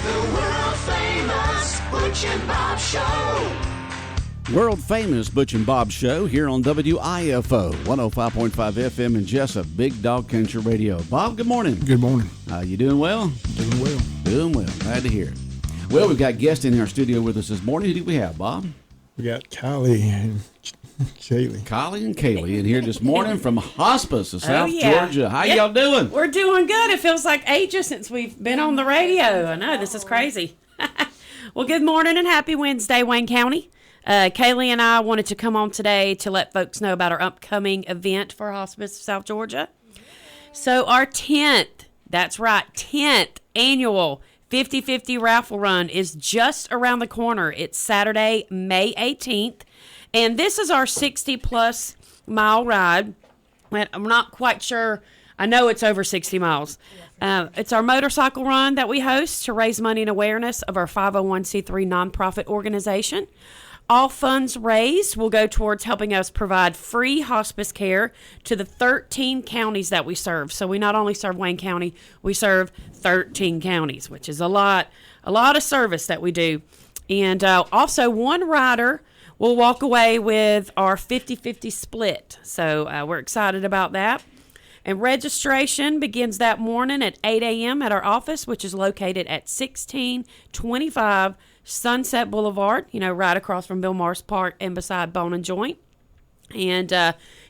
The world famous Butch and Bob Show. World famous Butch and Bob Show here on WIFO 105.5 FM in Jesup, Big Dog Country Radio. Bob, good morning. Good morning. You doing well? Doing well. Doing well. Glad to hear it. Well, we've got guests in our studio with us this morning. Who do we have, Bob? We got Kylie and Kaylee. Kylie and Kaylee in here this morning from Hospice of South yeah. Georgia. How y'all doing? We're doing good. It feels like ages since we've been on the radio. I know, this is crazy. Well, good morning and happy Wednesday, Wayne County. Kaylee and I wanted to come on today to let folks know about our upcoming event for Hospice of South Georgia. So our 10th, that's right, 10th annual 50/50 raffle run is just around the corner. It's Saturday, May 18th. And this is our 60-plus mile ride. I'm not quite sure. I know it's over 60 miles. It's our motorcycle run that we host to raise money and awareness of our 501c3 nonprofit organization. All funds raised will go towards helping us provide free hospice care to the 13 counties that we serve. So we not only serve Wayne County, we serve 13 counties, which is a lot of service that we do. And also one rider will walk away with our 50/50 split. So we're excited about that. And registration begins that morning at 8 a.m. at our office, which is located at 1625 Sunset Boulevard, right across from Bill Morris Park and beside Bone and Joint. And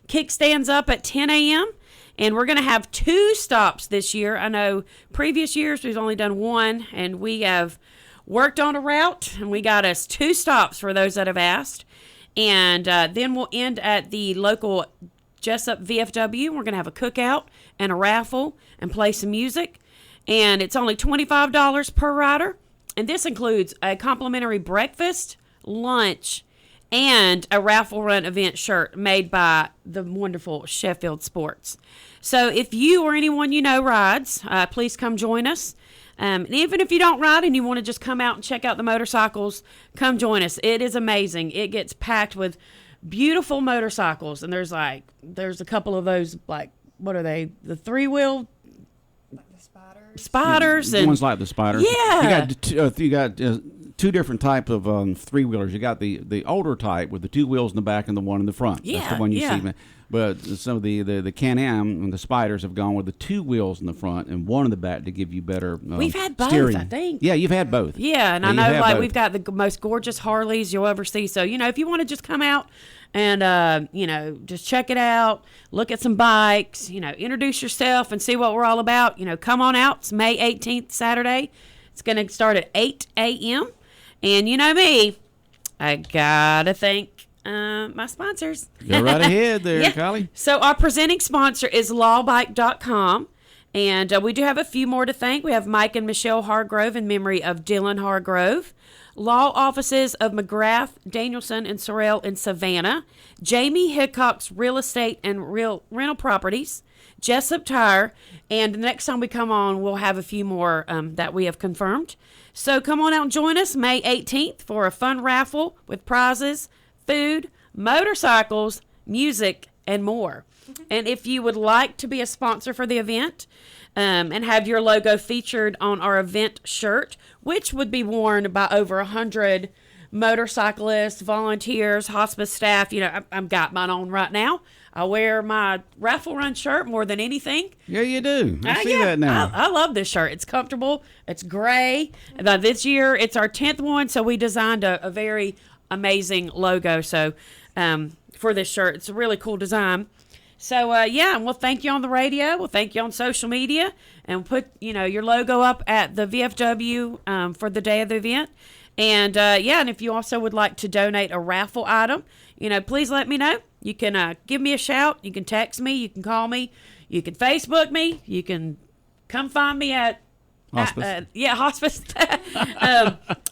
kickstands up at 10 a.m. And we're going to have 2 stops this year. I know previous years we've only done 1, and we have worked on a route, and we got us 2 stops for those that have asked. And then we'll end at the local Jesup VFW. We're going to have a cookout and a raffle and play some music. And it's only $25 per rider. And this includes a complimentary breakfast, lunch, and a raffle run event shirt made by the wonderful Sheffield Sports. So if you or anyone you know rides, please come join us. And even if you don't ride and you want to just come out and check out the motorcycles, come join us. It is amazing. It gets packed with beautiful motorcycles. And there's a couple of those, what are they? The 3-wheel spiders and ones like the spider. Yeah, you got 2 different type of 3-wheelers. You got the older type with the 2 wheels in the back and the one in the front. Yeah, that's the one you see. But some of the Can-Am and the spiders have gone with the 2 wheels in the front and one in the back to give you better we've had both, steering. I think. Yeah, you've had both. Yeah, and I know we've got the most gorgeous Harleys you'll ever see. So if you want to just come out and just check it out, look at some bikes, introduce yourself and see what we're all about, come on out. It's May 18th, Saturday. It's going to start at 8 a.m. And you know me, I gotta thank my sponsors. Go right ahead there, yeah. Kylie. So our presenting sponsor is lawbike.com. And we do have a few more to thank. We have Mike and Michelle Hargrove in memory of Dylan Hargrove. Law offices of McGrath, Danielson, and Sorrell in Savannah. Jamie Hickok's Real Estate and Rental Properties. Jesup Tire. And the next time we come on, we'll have a few more that we have confirmed. So come on out and join us May 18th for a fun raffle with prizes, food, motorcycles, music, and more. And if you would like to be a sponsor for the event and have your logo featured on our event shirt, which would be worn by over 100 motorcyclists, volunteers, hospice staff. I've got mine on right now. I wear my raffle run shirt more than anything. Yeah, you do. I see that now. I love this shirt. It's comfortable. It's gray. This year, it's our 10th one, so we designed a very amazing logo. So for this shirt, it's a really cool design. So, and we'll thank you on the radio. We'll thank you on social media. And we'll put, your logo up at the VFW for the day of the event. And, and if you also would like to donate a raffle item, please let me know. You can give me a shout. You can text me. You can call me. You can Facebook me. You can come find me at Hospice. Hospice.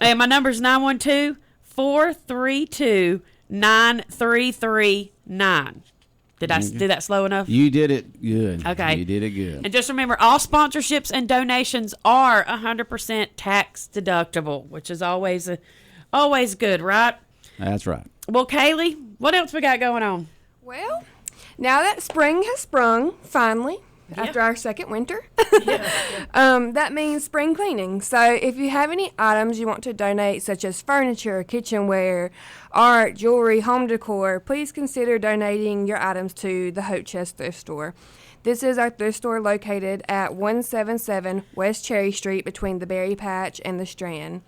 And my number is 912-432-9339. Did I do that slow enough? You did it good. Okay. You did it good. And just remember, all sponsorships and donations are 100% tax deductible, which is always good, right? That's right. Well, Kaylee, what else we got going on? Well, now that spring has sprung, finally, after our second winter. That means spring cleaning. So if you have any items you want to donate, such as furniture, kitchenware, art, jewelry, home decor, please consider donating your items to the Hope Chest Thrift Store. This is our thrift store located at 177 West Cherry Street between the Berry Patch and the Strand.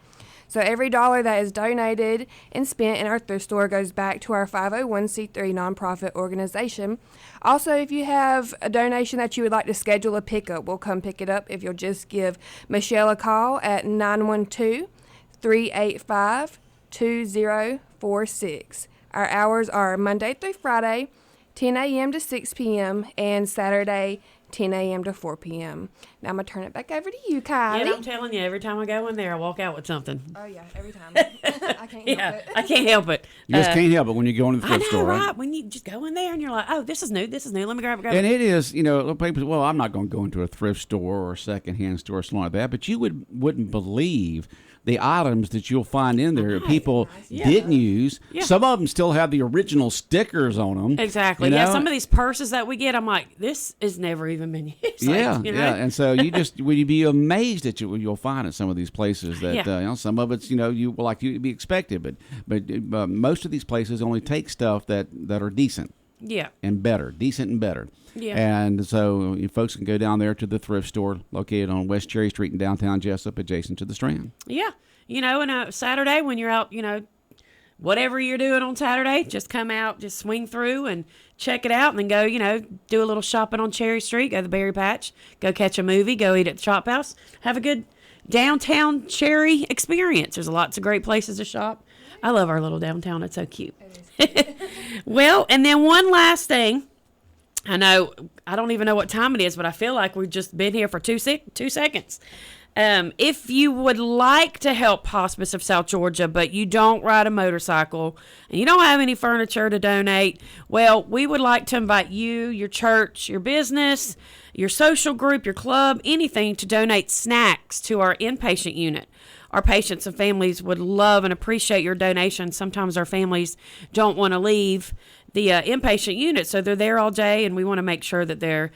So every dollar that is donated and spent in our thrift store goes back to our 501c3 nonprofit organization. Also, if you have a donation that you would like to schedule a pickup, we'll come pick it up if you'll just give Michelle a call at 912-385-2046. Our hours are Monday through Friday, 10 a.m. to 6 p.m., and Saturday, 10 a.m. to 4 p.m. Now I'm going to turn it back over to you, Kylie. Yeah, I'm telling you, every time I go in there, I walk out with something. Oh, yeah, every time. I can't help it. I can't help it. You just can't help it when you go into the I thrift know, store, right? When you just go in there and you're like, oh, this is new, let me grab it. And it is, people say, well, I'm not going to go into a thrift store or a secondhand store or something like that, but you wouldn't believe the items that you'll find in there people didn't use. Yeah. Some of them still have the original stickers on them. Exactly. Yeah, some of these purses that we get, I'm like, this has never even been used. Yeah, and so you'd be amazed at you'll find at some of these places that some of it's you be expected, but most of these places only take stuff that are decent. Yeah. And better, decent and better. Yeah. And so you folks can go down there to the thrift store located on West Cherry Street in downtown Jesup, adjacent to the Strand. Yeah. And Saturday when you're out, whatever you're doing on Saturday, just come out, just swing through and check it out, and then go, do a little shopping on Cherry Street, go to the Berry Patch, go catch a movie, go eat at the Chop House, have a good downtown Cherry experience. There's lots of great places to shop. I love our little downtown. It's so cute. Well, and then one last thing. I know, I don't even know what time it is, but I feel like we've just been here for 2 seconds. If you would like to help Hospice of South Georgia, but you don't ride a motorcycle and you don't have any furniture to donate, well, we would like to invite you, your church, your business, your social group, your club, anything to donate snacks to our inpatient unit. Our patients and families would love and appreciate your donation. Sometimes our families don't want to leave the inpatient unit, so they're there all day, and we want to make sure that they're,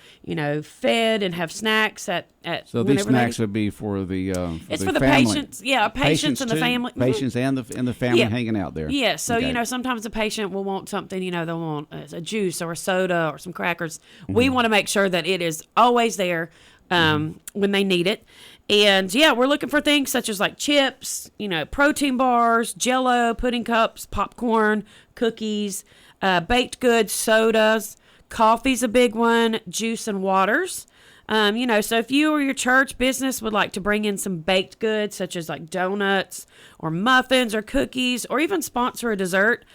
fed and have snacks at So these snacks would be for the it's for the family. Patients, patients and the family, patients and the family hanging out there. Yeah, so sometimes the patient will want something, they'll want a juice or a soda or some crackers. Mm-hmm. We want to make sure that it is always there when they need it. And we're looking for things such as like chips, protein bars, Jell-O, pudding cups, popcorn, cookies, baked goods, sodas, coffee's a big one, juice and waters. So if you or your church business would like to bring in some baked goods such as like donuts or muffins or cookies or even sponsor a dessert,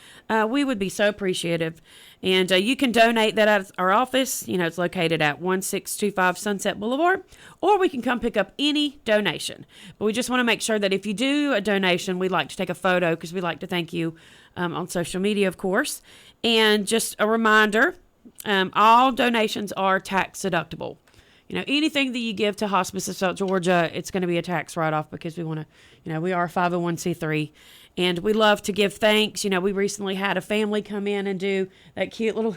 we would be so appreciative. And you can donate that at our office. It's located at 1625 Sunset Boulevard, or we can come pick up any donation. But we just want to make sure that if you do a donation, we'd like to take a photo because we'd like to thank you on social media, of course. And just a reminder, all donations are tax deductible. Anything that you give to Hospice of South Georgia, it's going to be a tax write-off because we want to, we are a 501c3. And we love to give thanks. We recently had a family come in and do that cute little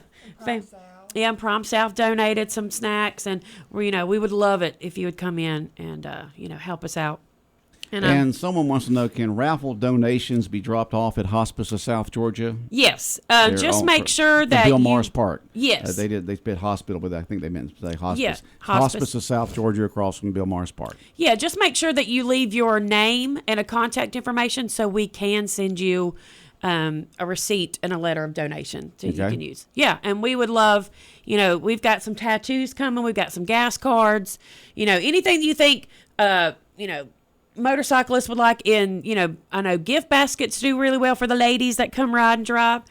Prom South donated some snacks. And, we would love it if you would come in and, help us out. And someone wants to know, can raffle donations be dropped off at Hospice of South Georgia? Yes. Just make sure that Bill Morris Park. Yes. They spelled hospital, but I think they meant to say hospice. Yeah, Hospice of South Georgia across from Bill Morris Park. Yeah, just make sure that you leave your name and a contact information so we can send you a receipt and a letter of donation that you can use. Yeah, and we would love, we've got some tattoos coming. We've got some gas cards. Anything you think, motorcyclists would like in, I know gift baskets do really well for the ladies that come ride and drive.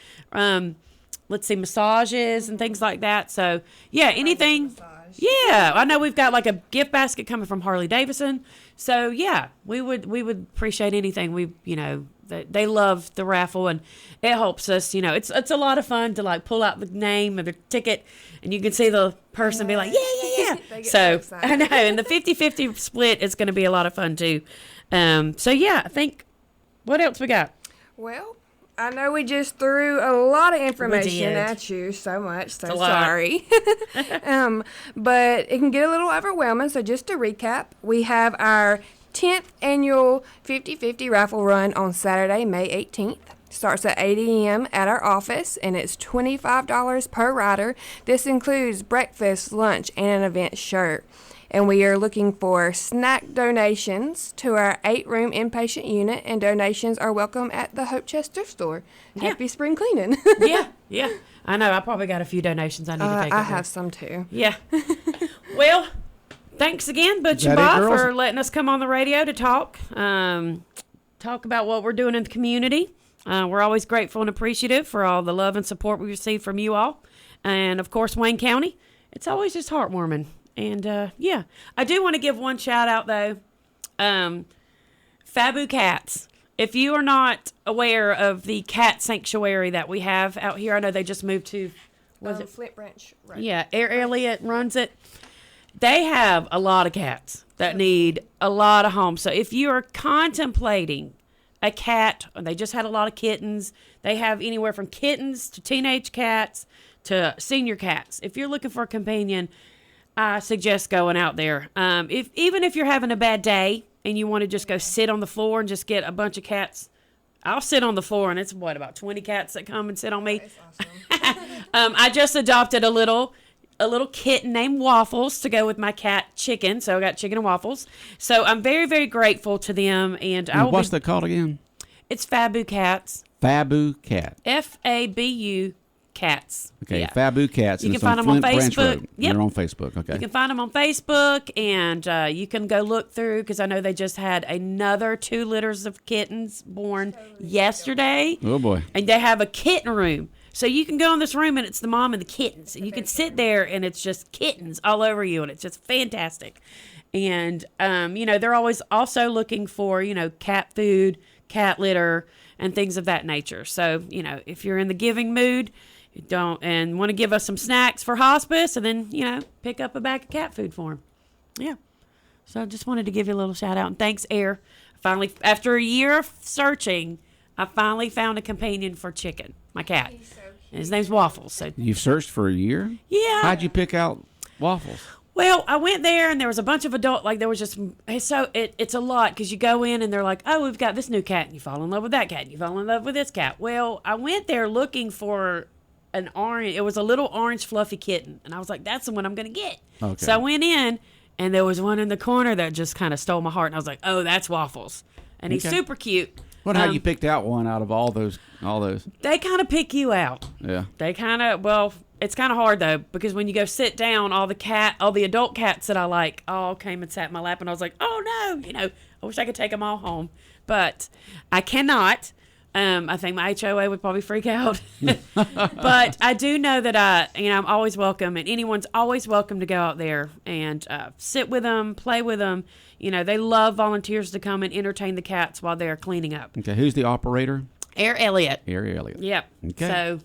Let's see, massages and things like that. So, anything. Yeah, I know we've got like a gift basket coming from Harley Davidson. So, we would appreciate anything. They love the raffle, and it helps us. It's a lot of fun to like pull out the name of the ticket, and you can see the person be like, yeah. So I know, and the 50-50 split is going to be a lot of fun too. I think what else we got? Well, I know we just threw a lot of information did. at you so much, so a lot. sorry. But it can get a little overwhelming, so just to recap, we have our 10th annual 50-50 raffle run on Saturday, May 18th. Starts at 8 a.m. at our office, and it's $25 per rider. This includes breakfast, lunch, and an event shirt. And we are looking for snack donations to our 8-room inpatient unit, and donations are welcome at the Hope Chester store. Happy spring cleaning. Yeah. I know. I probably got a few donations I need to take. I up there. have some too. Yeah. Well, thanks again, Butch and that it, Bob, girls? for letting us come on the radio to talk about what we're doing in the community. We're always grateful and appreciative for all the love and support we receive from you all. And, of course, Wayne County. It's always just heartwarming. And, yeah, I do want to give one shout out, though. Fabu Cats. If you are not aware of the cat sanctuary that we have out here, I know they just moved to, Flint Branch. Right. Yeah, Air Elliott runs it. They have a lot of cats that need a lot of homes. So if you are contemplating a cat, they just had a lot of kittens. They have anywhere from kittens to teenage cats to senior cats. If you're looking for a companion, I suggest going out there. Even if you're having a bad day and you want to just go sit on the floor and just get a bunch of cats, I'll sit on the floor, and it's about 20 cats that come and sit on me. That's awesome. I just adopted a little kitten named Waffles to go with my cat Chicken. So I got Chicken and Waffles. So I'm very, very grateful to them. And I will What's that called again? It's Fabu Cats. Fabu Cat. Fabu Cats. Okay, Yeah. Fabu Cats. You and can it's on find them on Flint Branch Facebook. Road. Yep. They're on Facebook. Okay. You can find them on Facebook, and you can go look through, because I know they just had another 2 litters of kittens born yesterday. Oh boy. And they have a kitten room. So you can go in this room, and it's the mom and the kittens. And you can sit there, and it's just kittens all over you, and it's just fantastic. And, they're always also looking for, cat food, cat litter, and things of that nature. So, if you're in the giving mood, and want to give us some snacks for hospice, and then, pick up a bag of cat food for them. Yeah. So I just wanted to give you a little shout out. And thanks, Air. Finally, after a year of searching, I finally found a companion for Chicken, my cat. He's so cute. And his name's Waffles. So You've searched for a year? yeah. How'd you pick out Waffles? Well, I went there, and there was a bunch of there was just, it's a lot, because you go in and they're like, oh, we've got this new cat, and you fall in love with that cat, and you fall in love with this cat. Well, I went there looking for it was a little orange fluffy kitten, and I was like, that's the one I'm going to get. Okay. So I went in, and there was one in the corner that just kind of stole my heart, and I was like, oh, that's Waffles. And he's Okay. super cute. How you picked out one out of all those? They kind of pick you out. Yeah. They kind of, it's kind of hard, though, because when you go sit down, all the adult cats that I like all came and sat in my lap, and I was like, oh, no, I wish I could take them all home. But I cannot. I think my HOA would probably freak out. But I do know that I'm always welcome, and anyone's always welcome to go out there and sit with them, play with them. They love volunteers to come and entertain the cats while they're cleaning up. Okay. Who's the operator? Air Elliott. Air Elliott. Yep. Okay. So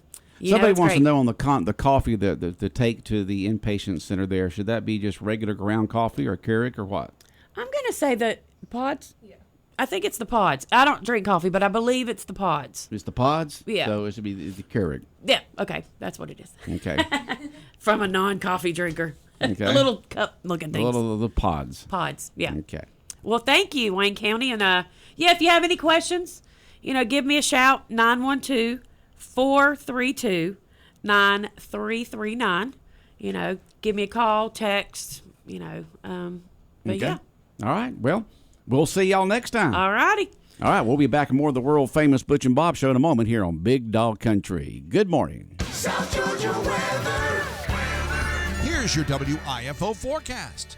Somebody it's wants great. to know on the coffee the take to the inpatient center there. Should that be just regular ground coffee or Keurig or what? I'm going to say that pods. Yeah. I think it's the pods. I don't drink coffee, but I believe it's the pods. It's the pods. Yeah. So it should be the Keurig. Yeah. Okay. That's what it is. Okay. From a non-coffee drinker. Okay. A little cup-looking thing. The pods. Pods. Yeah. Okay. Well, thank you, Wayne County. And, if you have any questions, give me a shout, 912-432-9339. Give me a call, text, but Okay. yeah. All right. Well, we'll see y'all next time. All righty. All right. We'll be back with more of the world-famous Butch and Bob Show in a moment here on Big Dog Country. Good morning. South Georgia weather. Here's your WIFO forecast.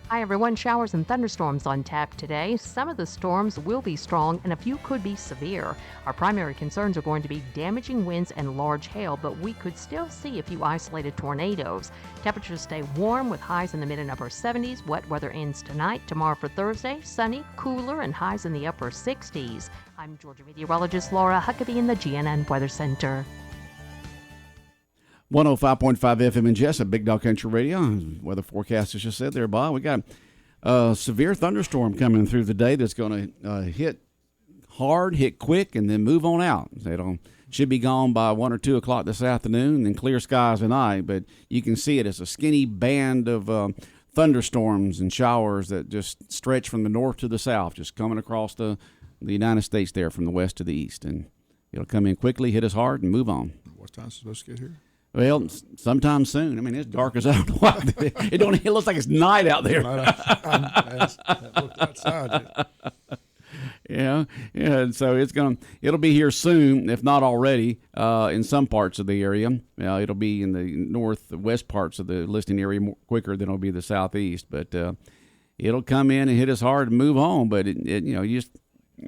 Hi everyone, showers and thunderstorms on tap today. Some of the storms will be strong and a few could be severe. Our primary concerns are going to be damaging winds and large hail, but we could still see a few isolated tornadoes. Temperatures stay warm with highs in the mid and upper 70s. Wet weather ends tonight. Tomorrow for Thursday, sunny, cooler, and highs in the upper 60s. I'm Georgia meteorologist Laura Huckabee in the GNN Weather Center. 105.5 FM in Jesup, Big Dog Country Radio. Weather forecasters just said there, Bob. We got a severe thunderstorm coming through the day that's going to hit hard, hit quick, and then move on out. Should be gone by 1 or 2 o'clock this afternoon, and clear skies tonight. But you can see it as a skinny band of thunderstorms and showers that just stretch from the north to the south, just coming across the United States there from the west to the east. And it'll come in quickly, hit us hard, and move on. What time's it supposed to get here? Well, sometime soon. I mean, it's dark as out. It looks like it's night out there. I looked outside. Yeah. So it'll be here soon, if not already, in some parts of the area. It'll be in the northwest parts of the listing area more quicker than it'll be the southeast. But it'll come in and hit us hard and move on. But you just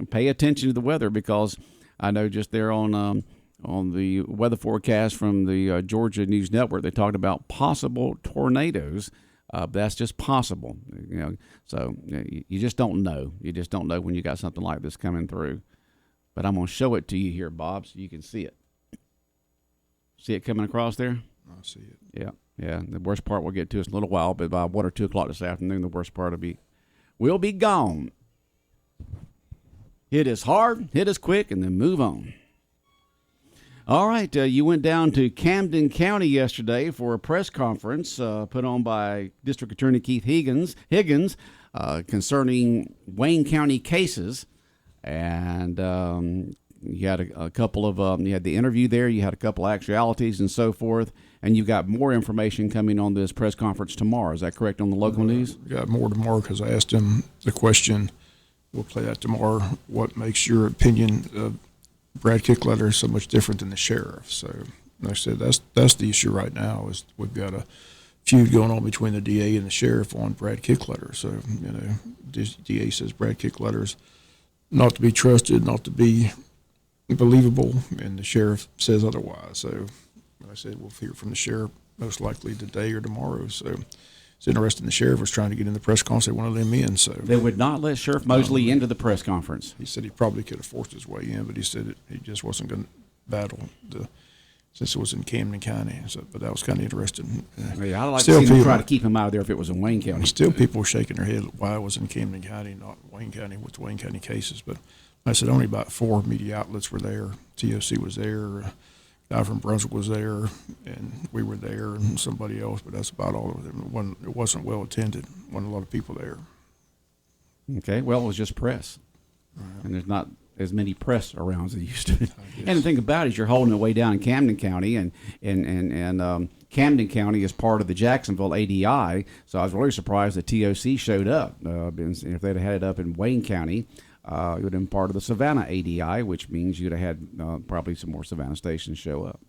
pay attention to the weather, because I know just there on the weather forecast from the Georgia News Network, they talked about possible tornadoes. That's just possible, So you just don't know. You just don't know when you got something like this coming through. But I'm going to show it to you here, Bob, so you can see it. See it coming across there? I see it. Yeah. The worst part will get to us in a little while, but by 1 or 2 o'clock this afternoon, the worst part will be gone. Hit us hard, hit us quick, and then move on. All right, you went down to Camden County yesterday for a press conference put on by District Attorney Keith Higgins concerning Wayne County cases, and you had a couple of you had the interview there, you had a couple actualities and so forth, and you've got more information coming on this press conference tomorrow. Is that correct on the local news? We got more tomorrow because I asked him the question. We'll play that tomorrow. What makes your opinion of Brad Kickletter is so much different than the sheriff? So, like I said, that's the issue right now. Is we've got a feud going on between the DA and the sheriff on Brad Kickletter. So, the DA says Brad Kickletter is not to be trusted, not to be believable, and the sheriff says otherwise. So, like I said, we'll hear from the sheriff most likely today or tomorrow. So, it's interesting. The sheriff was trying to get in the press conference. They wanted him in. So they would not let Sheriff Mosley into the press conference. He said he probably could have forced his way in, but he said he just wasn't going to battle since it was in Camden County. So, but that was kind of interesting. Yeah, I'd like to see them try to keep him out of there if it was in Wayne County. Still, people were shaking their head why it was in Camden County, not Wayne County, with Wayne County cases. But like I said, only about 4 media outlets were there. TOC was there. Guy from Brunswick was there, and we were there, and somebody else, but that's about all of them. It wasn't well attended. Wasn't a lot of people there. Okay, well, it was just press, and there's not as many press around as there used to be. And the thing about it is you're holding it way down in Camden County, and Camden County is part of the Jacksonville ADI, so I was really surprised that TOC showed up. If they'd had it up in Wayne County, it would have been part of the Savannah ADI, which means you'd have had probably some more Savannah stations show up.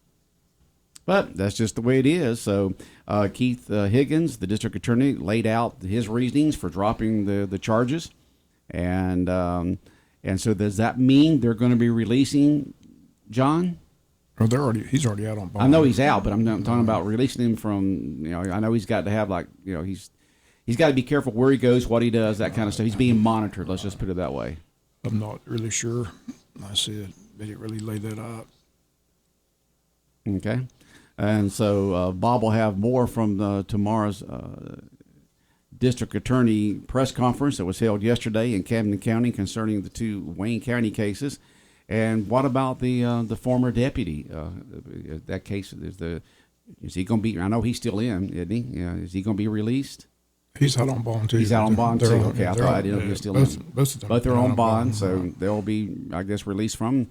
But that's just the way it is. So Keith Higgins, the district attorney, laid out his reasonings for dropping the charges. And so does that mean they're going to be releasing John? Well, he's already out on bond. I know he's out, but I'm talking about releasing him from, I know he's got to have he's got to be careful where he goes, what he does, that kind of stuff. He's being monitored. Let's just put it that way. I'm not really sure. I said they didn't really lay that out. Okay. And so Bob will have more from tomorrow's district attorney press conference that was held yesterday in Camden County concerning the 2 Wayne County cases. And what about the former deputy? That case is he going to be? I know he's still in, isn't he? Is he going to be released? He's out on bond too. He's out on bond too. Okay, I thought I didn't know he was still in. Both of them. Both are on bond, so they'll be, I guess, released from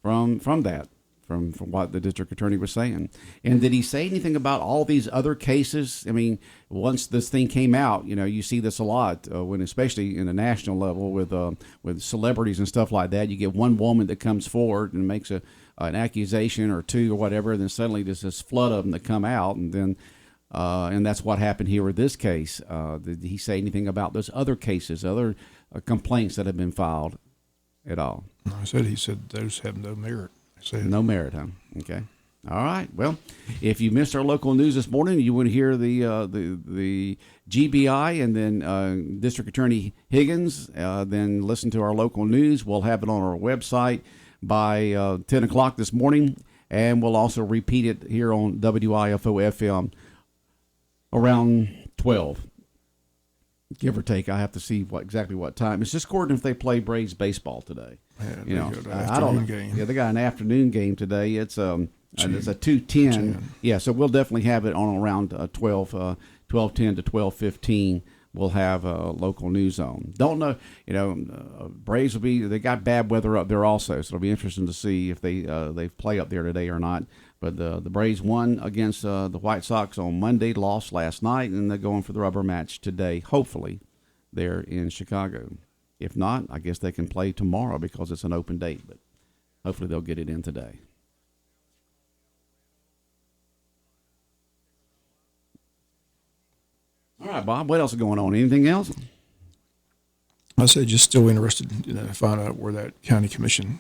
that. From what the district attorney was saying. And did he say anything about all these other cases? I mean, once this thing came out, you see this a lot, when especially in the national level with celebrities and stuff like that. You get one woman that comes forward and makes an accusation or 2 or whatever, and then suddenly there's this flood of them that come out, and then and that's what happened here with this case. Did he say anything about those other cases, other complaints that have been filed at all? He said those have no merit. No merit, huh? Okay. All right. Well, if you missed our local news this morning, you want to hear the GBI and then District Attorney Higgins, then listen to our local news. We'll have it on our website by 10 o'clock this morning, and we'll also repeat it here on WIFO FM around 12. give or take. I have to see exactly what time. It's just according if they play Braves baseball today. Yeah, I don't. Game. Yeah, they got an afternoon game today. It's a 2:10. Yeah, so we'll definitely have it on around 12:10 to 12:15. We'll have a local news zone. Don't know, Braves will be. They got bad weather up there also, so it'll be interesting to see if they play up there today or not. But the Braves won against the White Sox on Monday, lost last night, and they're going for the rubber match today. Hopefully, they're in Chicago. If not, I guess they can play tomorrow because it's an open date. But hopefully, they'll get it in today. All right, Bob, what else is going on? Anything else? I said just still interested to find out where that county commission,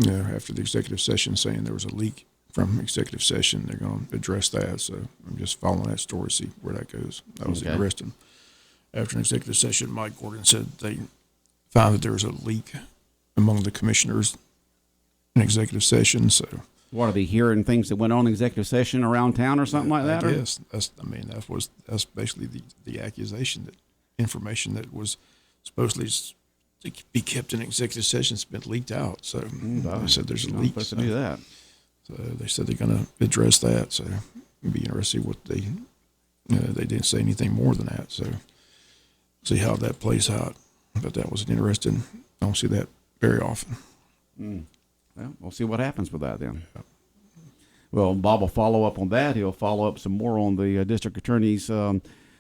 after the executive session saying there was a leak from executive session, they're going to address that. So I'm just following that story, see where that goes. That was interesting. After an executive session, Mike Gordon said they found that there was a leak among the commissioners in executive session. So what, are they hearing things that went on in executive session around town or something like that? Yes, that's basically the accusation, that information that was supposedly to be kept in executive session has been leaked out. So they said there's a leak. Supposed to do that. So they said they're going to address that. So it'd be interesting what they didn't say anything more than that. So see how that plays out. But that was interesting. I don't see that very often. Well, we'll see what happens with that then. Well, Bob will follow up on that. He'll follow up some more on the district attorney's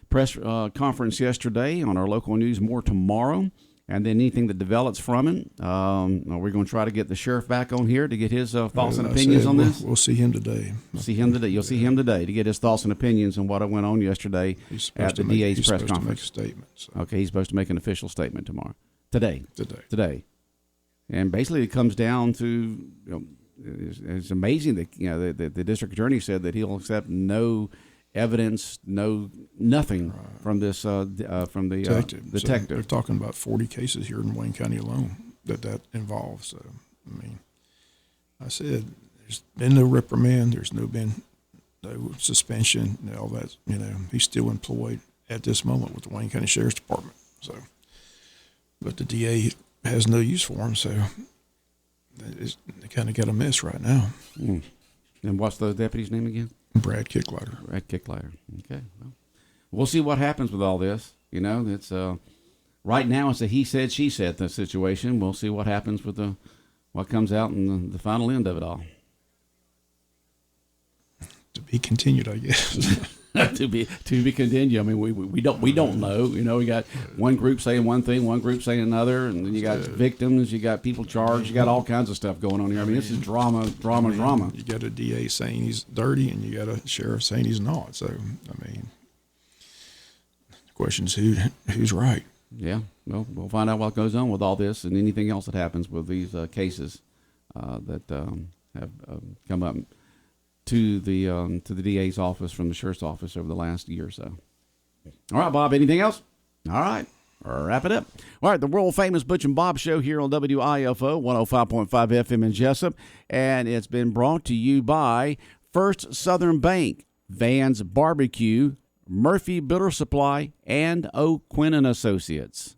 press conference yesterday on our local news, more tomorrow. And then anything that develops from it. We're going to try to get the sheriff back on here to get his thoughts and opinions on this. We'll see him today. You'll see him today to get his thoughts and opinions on what went on yesterday at the DA's press conference. He's supposed to make a statement. So. Okay, he's supposed to make an official statement today. And basically it comes down to, it's amazing that, the district attorney said that he'll accept no evidence, nothing from this from the detective. So they're talking about 40 cases here in Wayne County alone that involves. So I mean, I said there's been no reprimand. There's been no suspension. All that. He's still employed at this moment with the Wayne County Sheriff's Department. So, but the DA has no use for him. So they kind of got a mess right now. And what's the deputy's name again? Brad Kicklighter. Okay. Well, we'll see what happens with all this. It's right now it's a he said, she said the situation. We'll see what happens with what comes out in the final end of it all. To be continued, I guess. to be continued. I mean, we don't know. We got one group saying one thing, one group saying another, and then you got victims, you got people charged, you got all kinds of stuff going on here. I mean, this is drama. You got a DA saying he's dirty, and you got a sheriff saying he's not. So, I mean, the question is who's right. Yeah. Well, we'll find out what goes on with all this and anything else that happens with these cases that have come up to the DA's office from the sheriff's office over the last year or so. All right, Bob, anything else? All right, wrap it up. All right, the world-famous Butch and Bob show here on WIFO 105.5 FM in Jesup, and it's been brought to you by First Southern Bank, Van's Barbecue, Murphy Builder Supply, and O'Quinn & Associates.